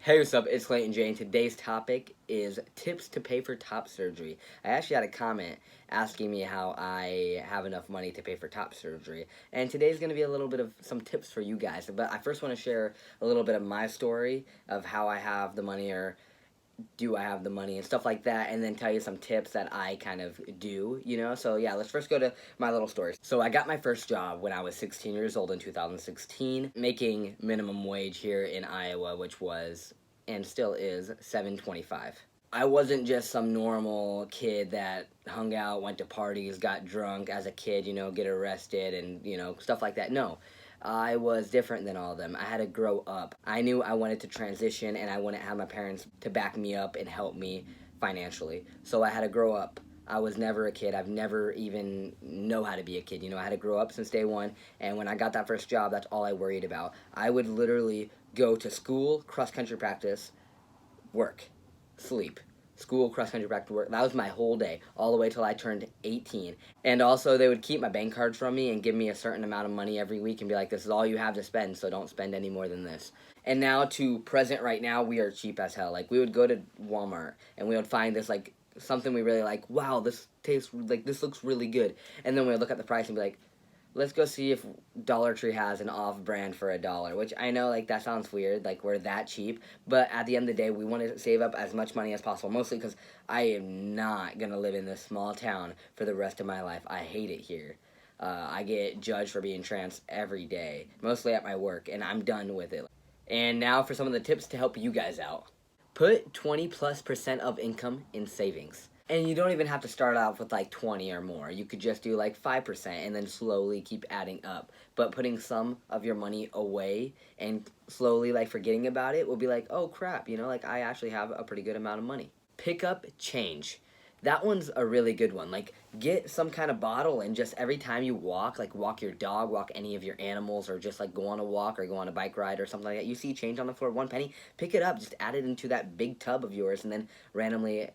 Hey, what's up? It's Clayton J, and today's topic is tips to pay for top surgery. I actually had a comment asking me how I have enough money to pay for top surgery, and today's going to be a little bit of some tips for you guys. But I first want to share a little bit of my story of how I have the money, or do I have the money, and stuff like that, and then tell you some tips that I kind of do. So yeah, let's first go to my little story. So I got my first job when I was 16 years old in 2016, making minimum wage here in Iowa, which was and still is $7.25. I wasn't just some normal kid that hung out, went to parties, got drunk as a kid, get arrested and, stuff like that. No, I was different than all of them. I had to grow up. I knew I wanted to transition, and I wouldn't have my parents to back me up and help me financially. So I had to grow up. I was never a kid. I've never even know how to be a kid. I had to grow up since day one. And when I got that first job, that's all I worried about. I would literally go to school, cross country practice, work, sleep, school, cross country, back to work. That was my whole day, all the way till I turned 18. And also, they would keep my bank cards from me and give me a certain amount of money every week and be like, this is all you have to spend, so don't spend any more than this. And now to present right now, we are cheap as hell. Like, we would go to Walmart and we would find this, like, something we really like. Wow, this tastes, like, this looks really good. And then we would look at the price and be like, let's go see if Dollar Tree has an off-brand for $1, which I know, like, that sounds weird, like, we're that cheap, but at the end of the day, we want to save up as much money as possible, mostly because I am not going to live in this small town for the rest of my life. I hate it here. I get judged for being trans every day, mostly at my work, and I'm done with it. And now for some of the tips to help you guys out. Put 20+% of income in savings. And you don't even have to start out with like 20 or more. You could just do like 5% and then slowly keep adding up. But putting some of your money away and slowly like forgetting about it will be like, oh crap, like I actually have a pretty good amount of money. Pick up change. That one's a really good one. Like, get some kind of bottle and just every time you walk, like walk your dog, walk any of your animals, or just like go on a walk or go on a bike ride or something like that. You see change on the floor, 1 penny, pick it up, just add it into that big tub of yours, and then randomly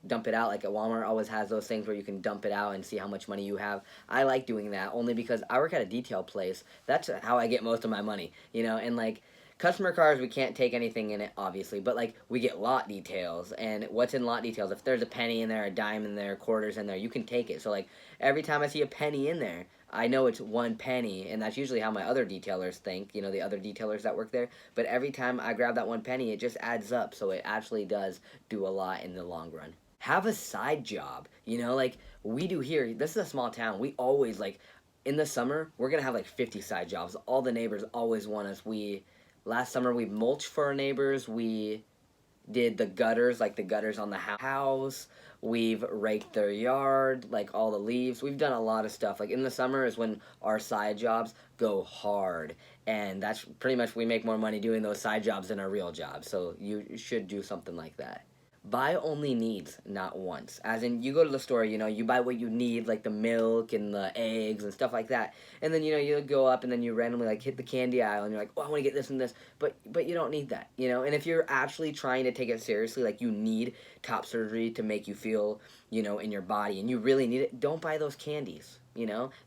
dump it out. Like at Walmart always has those things where you can dump it out and see how much money you have. I like doing that only because I work at a detail place. That's how I get most of my money, and like customer cars, we can't take anything in it, obviously, but like we get lot details. And what's in lot details? If there's a penny in there, a dime in there, quarters in there, you can take it. So like every time I see a penny in there, I know it's 1 penny, and that's usually how my other detailers think, the other detailers that work there. But every time I grab that 1 penny, it just adds up, so it actually does do a lot in the long run. Have a side job, like we do here. This is a small town. We always, like, in the summer, we're gonna have like 50 side jobs. All the neighbors always want us. Last summer, we mulched for our neighbors. We did the gutters, like the gutters on the house. We've raked their yard, like all the leaves. We've done a lot of stuff. Like in the summer is when our side jobs go hard. And that's pretty much, we make more money doing those side jobs than our real jobs. So you should do something like that. Buy only needs, not wants. As in, you go to the store, you buy what you need, like the milk and the eggs and stuff like that. And then, you go up and then you randomly, like, hit the candy aisle and you're like, oh, I want to get this and this. But you don't need that, And if you're actually trying to take it seriously, like, you need top surgery to make you feel, in your body, and you really need it, don't buy those candies.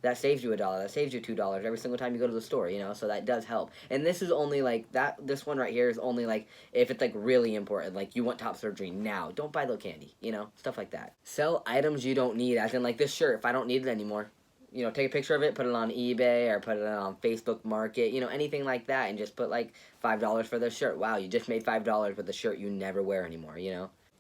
That saves you $1, that saves you $2 every single time you go to the store, so that does help. And this is only like that, this one right here is only like if it's like really important, like you want top surgery now, don't buy the candy, stuff like that. Sell items you don't need, as in like this shirt, if I don't need it anymore, take a picture of it, put it on eBay or put it on Facebook Market, anything like that, and just put like $5 for this shirt. Wow, you just made $5 with a shirt you never wear anymore,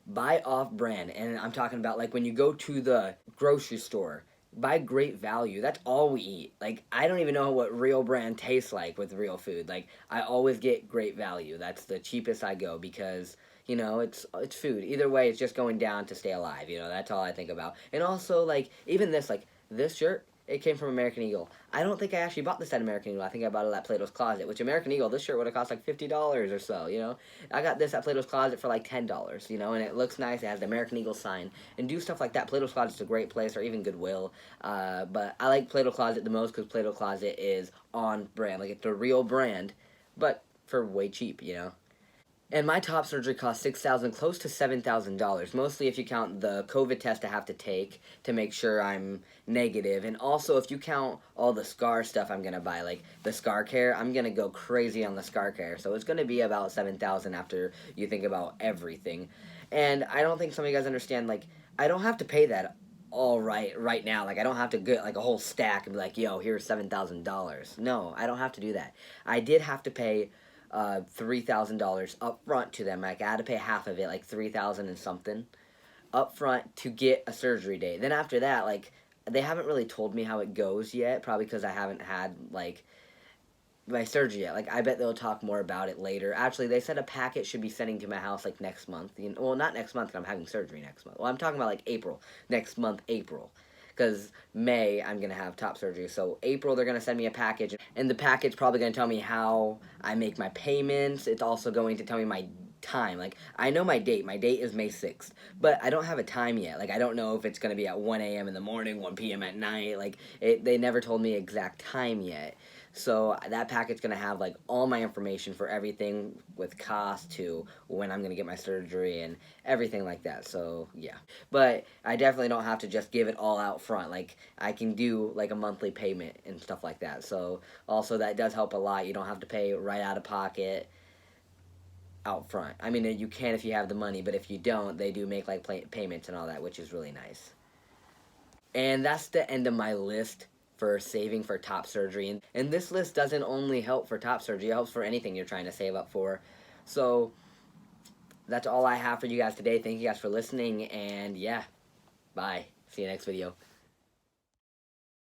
Buy off-brand, and I'm talking about like when you go to the grocery store, buy great value. That's all we eat. Like, I don't even know what real brand tastes like with real food. Like, I always get great value. That's the cheapest I go because, it's food. Either way, it's just going down to stay alive. That's all I think about. And also, like, even this shirt, it came from American Eagle. I don't think I actually bought this at American Eagle. I think I bought it at Plato's Closet, which American Eagle, this shirt would have cost like $50 or so, I got this at Plato's Closet for like $10, and it looks nice. It has the American Eagle sign. And do stuff like that. Plato's Closet's a great place, or even Goodwill. But I like Plato's Closet the most because Plato's Closet is on brand. Like, it's a real brand, but for way cheap, And my top surgery cost $6,000, close to $7,000. Mostly if you count the COVID test I have to take to make sure I'm negative, and also if you count all the scar stuff I'm gonna buy, like the scar care. I'm gonna go crazy on the scar care, so it's gonna be about $7,000 after you think about everything. And I don't think some of you guys understand. Like, I don't have to pay that all right now. Like, I don't have to get like a whole stack and be like, yo, here's $7,000. No, I don't have to do that. I did have to pay $3,000 up front to them. Like, I had to pay half of it, like 3,000 and something, up front to get a surgery date. Then after that, like, they haven't really told me how it goes yet, probably because I haven't had like my surgery yet. Like, I bet they'll talk more about it later. Actually, they said a packet should be sending to my house like next month. Well, not next month, 'cause I'm having surgery next month. Well, I'm talking about like April, next month, April. Because May, I'm going to have top surgery. So April, they're going to send me a package. And the package probably going to tell me how I make my payments. It's also going to tell me my time. Like, I know my date. My date is May 6th. But I don't have a time yet. Like, I don't know if it's going to be at 1 a.m. in the morning, 1 p.m. at night. Like, they never told me exact time yet. So that packet's going to have like all my information for everything, with cost to when I'm going to get my surgery and everything like that. So yeah. But I definitely don't have to just give it all out front. Like, I can do like a monthly payment and stuff like that. So also that does help a lot. You don't have to pay right out of pocket out front. I mean, you can if you have the money, but if you don't, they do make like payments and all that, which is really nice. And that's the end of my list for saving for top surgery. And this list doesn't only help for top surgery, it helps for anything you're trying to save up for. So that's all I have for you guys today. Thank you guys for listening, and yeah, bye. See you next video.